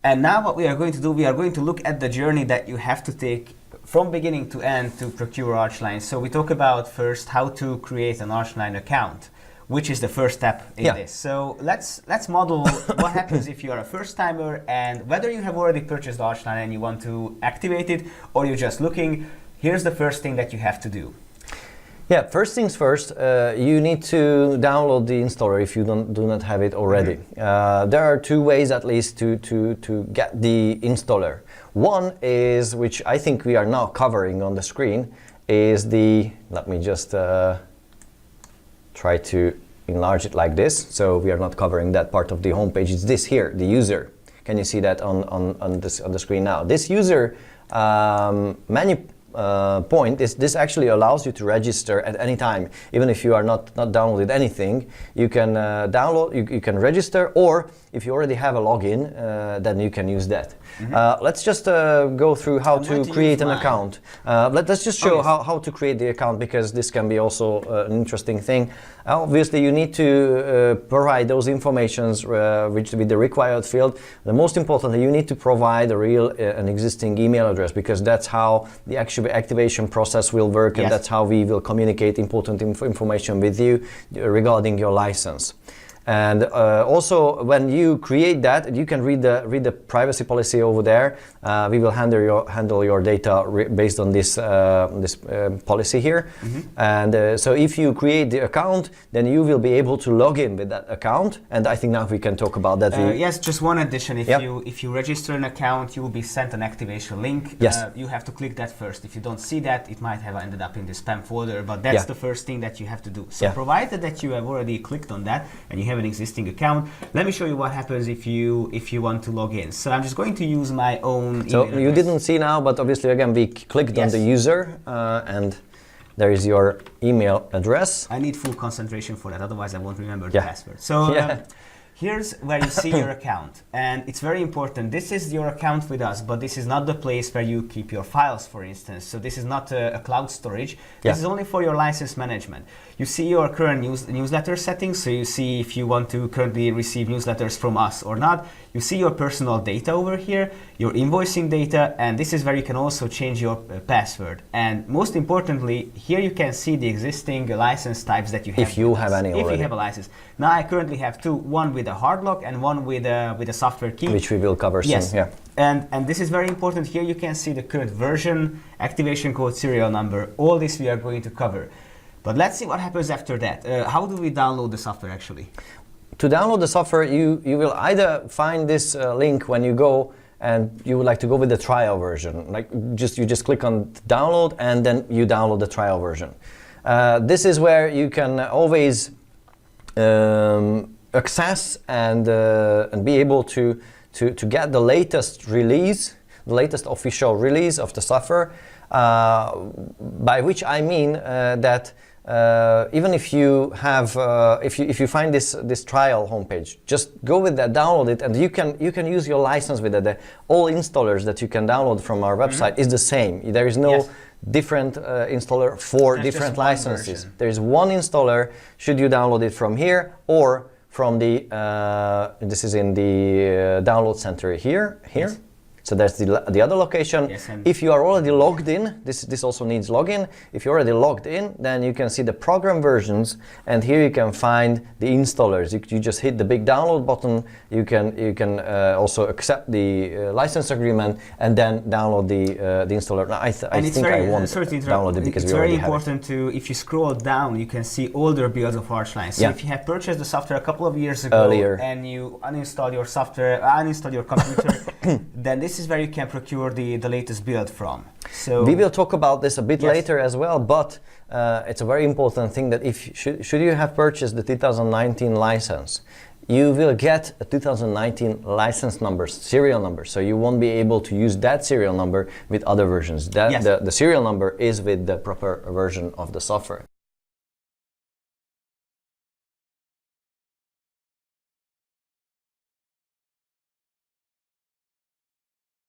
And now what we are going to do, we are going to look at the journey that you have to take from beginning to end to procure ARCHLine. So we talk about first how to create an ARCHLine account, which is the first step in this. So let's model what happens if you are a first timer and whether you have already purchased ARCHLine and you want to activate it or you're just looking. Here's the first thing that you have to do. Yeah, first things first, you need to download the installer if you do not have it already. There are two ways at least to get the installer. One is, which I think we are now covering on the screen, is the, let me just try to enlarge it like this, so we are not covering that part of the homepage. It's this here, the user. Can you see that on the screen now? This user menu point is this actually allows you to register at any time. Even if you are not downloaded anything, you can download, you can register, or if you already have a login, then you can use that. Let's just go through how to create an account. Let's just show how to create the account, because this can be also an interesting thing. Obviously, you need to provide those informations with the required field. The most importantly, you need to provide an existing email address, because that's how the actual activation process will work, and that's how we will communicate important information with you regarding your license. And also, when you create that, you can read the privacy policy over there. We will handle your data based on this policy here. And so if you create the account, then you will be able to log in with that account. And I think now we can talk about that. Yes, just one addition. If you register an account, you will be sent an activation link. Yes. You have to click that first. If you don't see that, it might have ended up in the spam folder. But that's the first thing that you have to do. So provided that you have already clicked on that and you have an existing account, let me show you what happens if you want to log in. So I'm just going to use my own email address. You didn't see now, but obviously again we clicked on the user and there is your email address. I need full concentration for that, otherwise I won't remember the password. So here's where you see your account, and it's very important. This is your account with us, but this is not the place where you keep your files, for instance. So this is not a cloud storage. This is only for your license management. You see your current newsletter settings, so you see if you want to currently receive newsletters from us or not. You see your personal data over here, your invoicing data, and this is where you can also change your password. And most importantly, here you can see the existing license types that you have. If you have any already. If you have a license. Now I currently have two, one with a hard lock and one with a software key. Which we will cover soon. Yes. And this is very important. Here you can see the current version, activation code, serial number. All this we are going to cover. But let's see what happens after that. How do we download the software actually? To download the software, you will either find this link when you go and you would like to go with the trial version. Like you just click on download and then you download the trial version. This is where you can always access and be able to get the latest release, the latest official release of the software. By which I mean that even if you have, if you find this trial homepage, just go with that, download it, and you can use your license with it. All installers that you can download from our website is the same. There is no different installer for different licenses. There is one installer. Should you download it from here or from the this is in the download center here. So that's the other location. If you are already logged in, this also needs login. If you're already logged in, then you can see the program versions, and here you can find the installers. You just hit the big download button. You can also accept the license agreement and then download the installer. Now I think I won't download it because we already have it. It's very important to, if you scroll down, you can see older builds of ARCHLine. So if you have purchased the software a couple of years ago and you uninstall your software, uninstall your computer, then this is where you can procure the latest build from. So we will talk about this a bit later as well, but it's a very important thing that should you have purchased the 2019 license, you will get a 2019 license number, serial number, so you won't be able to use that serial number with other versions. The serial number is with the proper version of the software.